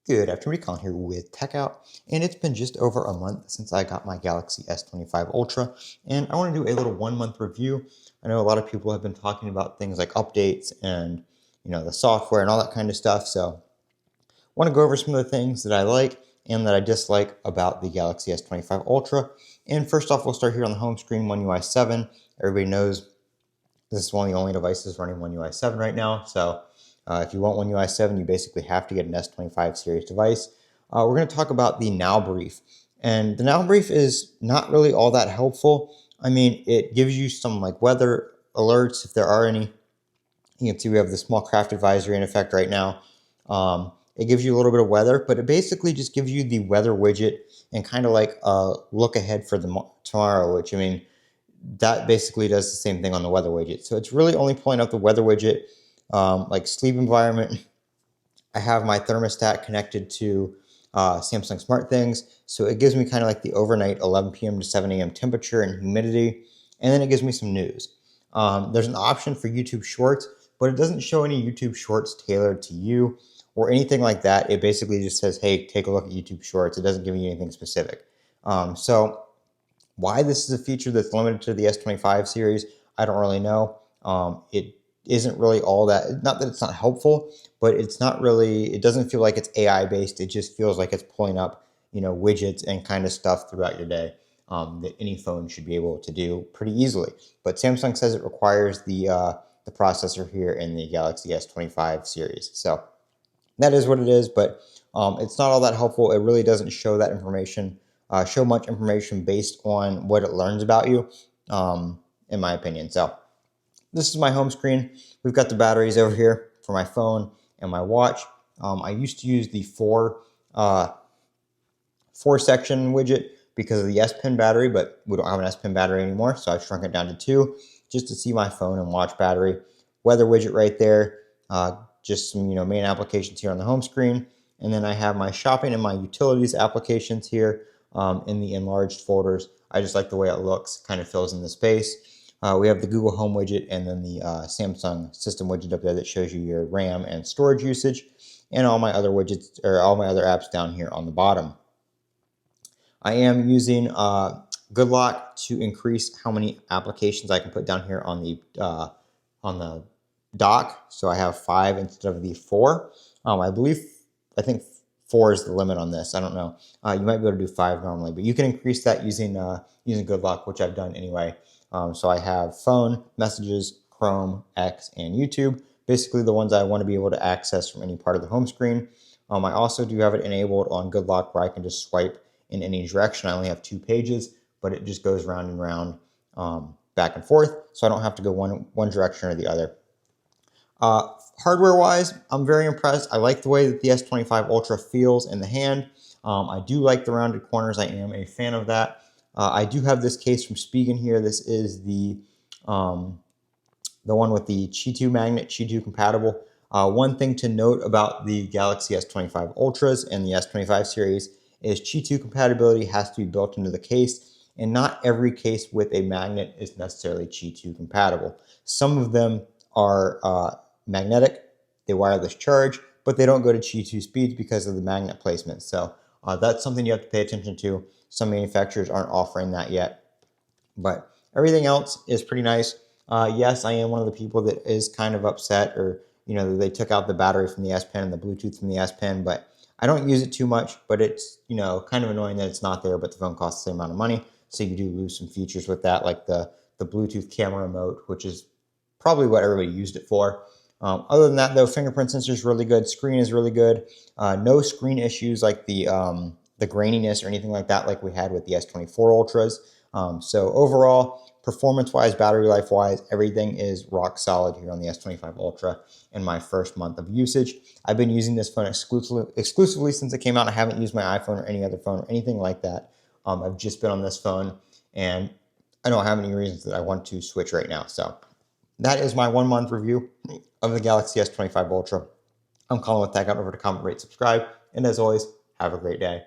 Good afternoon, Colin here with Techout, and it's been just over a month since I got my Galaxy S25 Ultra, and I want to do a little 1 month review. I know a lot of people have been talking about things like updates and the software and all that kind of stuff, so I want to go over some of the things that I like and that I dislike about the Galaxy S25 Ultra. And first off, we'll start here on the home screen, One UI 7. Everybody knows this is one of the only devices running One UI 7 right now, so if you want One UI 7, you basically have to get an S25 series device. We're going to talk about the Now Brief, and the Now Brief is not really all that helpful. I mean, it gives you some like weather alerts if there are any. You can see we have the small craft advisory in effect right now. It gives you a little bit of weather, but it basically just gives you the weather widget and kind of like a look ahead for the tomorrow, which I mean, that basically does the same thing on the weather widget. So it's really only pulling up the weather widget, like sleep environment. I have my thermostat connected to Samsung SmartThings, so it gives me kind of like the overnight 11 p.m. to 7 a.m. temperature and humidity, and then it gives me some news. There's an option for YouTube Shorts, but it doesn't show any YouTube Shorts tailored to you or anything like that. It basically just says, hey, take a look at YouTube Shorts. It doesn't give you anything specific. So why this is a feature that's limited to the S25 series, I don't really know. It isn't really all that, not that it's not helpful, but it's not really, it doesn't feel like it's AI based. It just feels like it's pulling up, widgets and kind of stuff throughout your day that any phone should be able to do pretty easily. But Samsung says it requires the processor here in the Galaxy S25 series. So that is what it is, but it's not all that helpful. It really doesn't show that information, show much information based on what it learns about you, in my opinion. So this is my home screen. We've got the batteries over here for my phone and my watch. I used to use the four section widget because of the S Pen battery, but we don't have an S Pen battery anymore, so I've shrunk it down to 2 just to see my phone and watch battery. Weather widget right there. Just some main applications here on the home screen, and then I have my shopping and my utilities applications here in the enlarged folders. I just like the way it looks, kind of fills in the space. We have the Google Home widget and then the Samsung System widget up there that shows you your RAM and storage usage, and all my other widgets or all my other apps down here on the bottom. I am using Good Lock to increase how many applications I can put down here on the dock. So I have 5 instead of the 4. I think 4 is the limit on this. I don't know. You might be able to do 5 normally, but you can increase that using Good Lock, which I've done anyway. So I have phone, messages, Chrome, X, and YouTube. Basically the ones I want to be able to access from any part of the home screen. I also do have it enabled on Good Lock where I can just swipe in any direction. I only have 2 pages, but it just goes round and round, back and forth, so I don't have to go one direction or the other. Hardware-wise, I'm very impressed. I like the way that the S25 Ultra feels in the hand. I do like the rounded corners. I am a fan of that. I do have this case from Spigen here. This is the one with the Qi2 magnet, Qi2 compatible. One thing to note about the Galaxy S25 Ultras and the S25 series is Qi2 compatibility has to be built into the case, and not every case with a magnet is necessarily Qi2 compatible. Some of them are magnetic, they wireless charge, but they don't go to Qi2 speeds because of the magnet placement. So that's something you have to pay attention to. Some manufacturers aren't offering that yet, but everything else is pretty nice. Yes, I am one of the people that is kind of upset, or they took out the battery from the S Pen and the Bluetooth from the S Pen, but I don't use it too much. But it's kind of annoying that it's not there, but the phone costs the same amount of money, so you do lose some features with that, like the Bluetooth camera mode, which is probably what everybody used it for. Other than that, though, fingerprint sensor is really good. Screen is really good. No screen issues like the graininess or anything like that, like we had with the S24 Ultras. So overall, performance-wise, battery life-wise, everything is rock solid here on the S25 Ultra in my first month of usage. I've been using this phone exclusively since it came out. I haven't used my iPhone or any other phone or anything like that. I've just been on this phone, and I don't have any reasons that I want to switch right now. So that is my 1 month review of the Galaxy S25 Ultra. I'm Colin with Techout. Over to comment, rate, subscribe, and as always, have a great day.